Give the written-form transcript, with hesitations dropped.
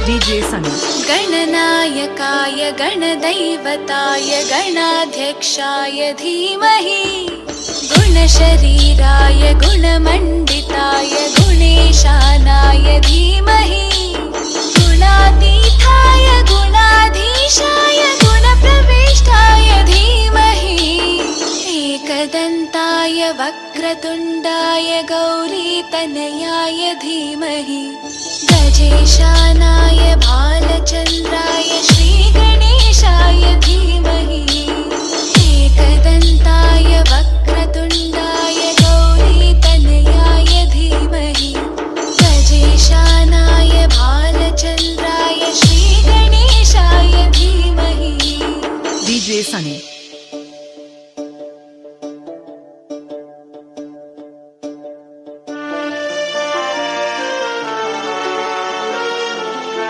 DJ Sunny. गणनायकाय गणदैवताय गणाध्यक्षाय धीमहि गुणशरीराय गुणमण्डिताय गुणेशानाय धीमहि गुणातीताय गुणाधीशाय गुणप्रविष्टाय धीमहि एकदन्ताय वक्रतुण्डाय गौरीतनयाय धीमहि गजेशानाय